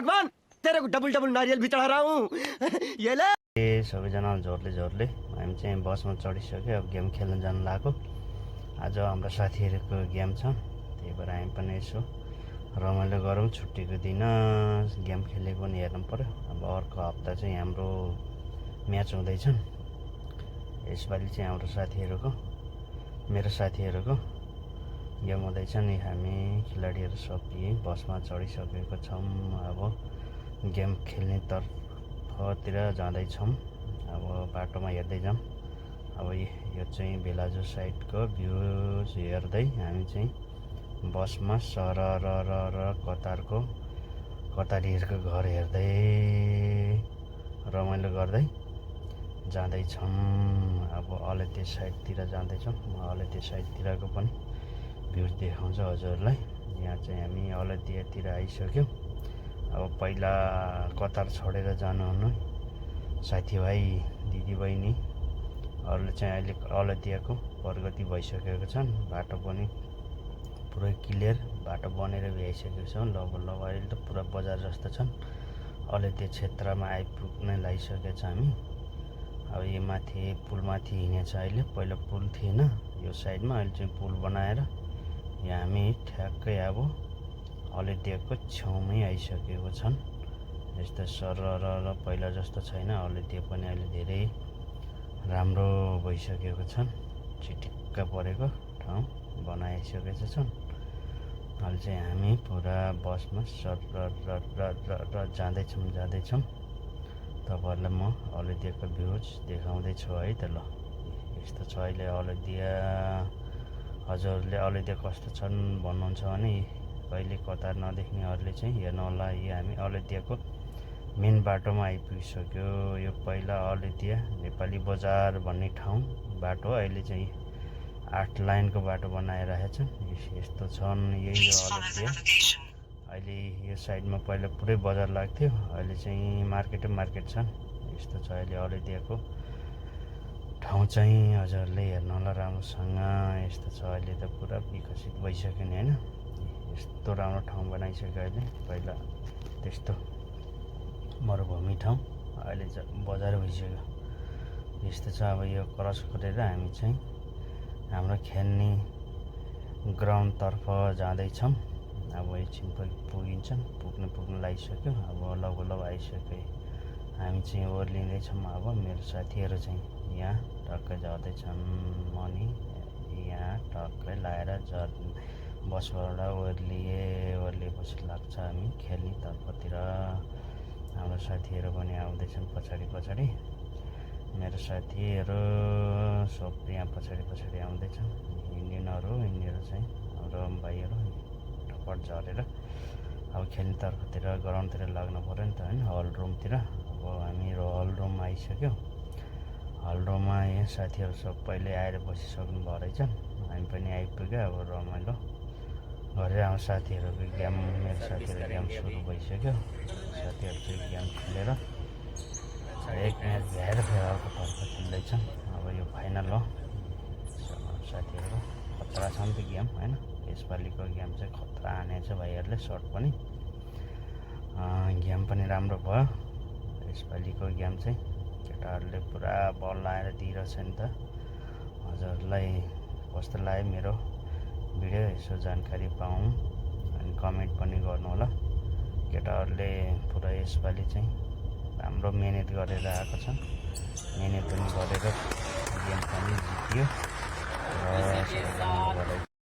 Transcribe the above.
भगवान तेरे को double double नारियल भी चढ़ा रहा हूँ ये ले। सबैजना जोरले हामी चाहिँ बसमा चढिसक्यो। अब गेम खेल्न जानु लाग्यो। आज हाम्रो साथीहरूको गेम छ, त्यही भएर हामी पनि यसो रमाइलो गरौँ। छुट्टीको दिन गेम खेलेको पनि हेर्नु पर्यो। अब अर्को हप्ता चाहिँ हाम्रो म्याच हुँदैछन्। यसपालि चाहिँ हाम्रो साथीहरूको, मेरो साथीहरूको गेम हुँदैछ नि। हामी खेलाडीहरू सब यही बसमा चढिसकेको छौँ। अब गेम खेल्ने तर्फतिर जाँदैछौँ। अब बाटोमा हेर्दै जाऊँ। अब यो चाहिँ बेलाजु साइडको भ्यूज हेर्दै हामी चाहिँ बसमा सरर कतारीहरूको घर हेर्दै रमाइलो गर्दै जाँदैछौँ। अब अलैते साइडतिर जाँदैछौँ। म अलैते साइडतिरको पनि भ्यूज देखाउँछु हजुरलाई। यहाँ चाहिँ हामी अलैतेतिर आइसक्यौँ। अब पहिला कतार छोडेर जानुहुने साथीभाइ दिदीबहिनी अरूले चाहिँ अहिले अलैतियाको प्रगति भइसकेको छन्। बाटो पनि पुरै क्लियर बाटो बनेर भ्याइसकेको छ। लगभग अहिले त पुरा बजार जस्तो छन्। अलैते क्षेत्रमा आइपुग्न लागिसकेको छ हामी। अब यो माथि पुलमाथि हिँडेछ अहिले। पहिला पुल थिएन यो साइडमा, अहिले चाहिँ पुल बनाएर यहाँ हामी ठ्याक्कै अब अलैतियाको छेउमै आइसकेको छन्। यस्तो सरर पहिला जस्तो छैन। अलैतिया पनि अहिले धेरै राम्रो भइसकेको छन्। चिटिक्क परेको ठाउँ बनाइसकेको छन्। अहिले चाहिँ हामी पुरा बसमा सरर जाँदैछौँ। तपाईँहरूलाई म अलैतियाको भ्यूज देखाउँदैछु है त। ल यस्तो छ अहिले अलैतिया। हजुरहरूले अलैतिया कस्तो छन् भन्नुहुन्छ भने कहिले कतार नदेख्नेहरूले चाहिँ हेर्नु होला। यो हामी अलैतियाको मेन बाटोमा आइपुगिसक्यो। यो पहिला अलैतिया नेपाली बजार भन्ने ठाउँ बाटो अहिले चाहिँ 8 लाइनको बाटो बनाइरहेको छन्। यस्तो छन्। यही हो अलैतिया। अहिले यो साइडमा पहिला पुरै बजार लाग्थ्यो, अहिले चाहिँ मार्केट छन्। यस्तो छ अहिले अलैतियाको ठाउँ चाहिँ। हजुरहरूले हेर्नु होला राम्रोसँग। यस्तो छ अहिले त पुरा विकसित भइसक्यो नि होइन। यस्तो राम्रो ठाउँ बनाइसक्यो अहिले। पहिला त्यस्तो मरुभूमि ठाउँ अहिले बजार भइसक्यो। यस्तो छ। अब यो क्रस गरेर हामी चाहिँ हाम्रो खेल्ने ग्राउन्डतर्फ जाँदैछौँ। अब एकछिन पुग्न लागिसक्यो। अब लगभग आइसक्यो। हामी चाहिँ ओर्लिँदैछौँ। अब मेरो साथीहरू चाहिँ यहाँ टक्कै झर्दैछन्। म नि यहाँ टक्कै लगाएर बसबाट ओर्लिएपछि लाग्छ हामी खेल्ने तर्फतिर। हाम्रो साथीहरू पनि आउँदैछन् पछाडि। मेरो साथीहरू सब यहाँ पछाडि आउँदैछन्। यिनीहरू चाहिँ हाम्रो भाइहरू टक्कर झरेर अब खेल्ने तर्फतिर ग्राउन्डतिर लाग्नु पऱ्यो नि त होइन, हल रुमतिर। अब हामी हल रुम आइसक्यौँ। हल रुममा यहाँ साथीहरू सब पहिले आएर बसिसक्नु भयो रहेछन्। हामी पनि आइपुग्यो। अब रमाइलो गरेर हाम्रो साथीहरूको गेम, मेरो साथीहरूको गेम सुरु भइसक्यो। साथीहरू चाहिँ गेम खेलेर एक म्याच भ्याएर फेरि तर्फ खेल्दैछन्। अब यो फाइनल हो। साथीहरू खतरा छ नि त गेम होइन। यसपालिको गेम चाहिँ खतरा हानेछ भाइहरूले। सर्ट पनि गेम पनि राम्रो भयो यसपालिको गेम चाहिँ। केटाहरूले पुरा बल लाएर दिइरहेछ नि त। हजुरहरूलाई कस्तो लाग्यो मेरो भिडियो, यसो जानकारी पाऊँ अनि कमेन्ट पनि गर्नु होला। केटाहरूले पुरा यसपालि चाहिँ राम्रो मेहनत गरेर आएको छन्। मेहनत पनि गरेर गेम पनि जित्यो।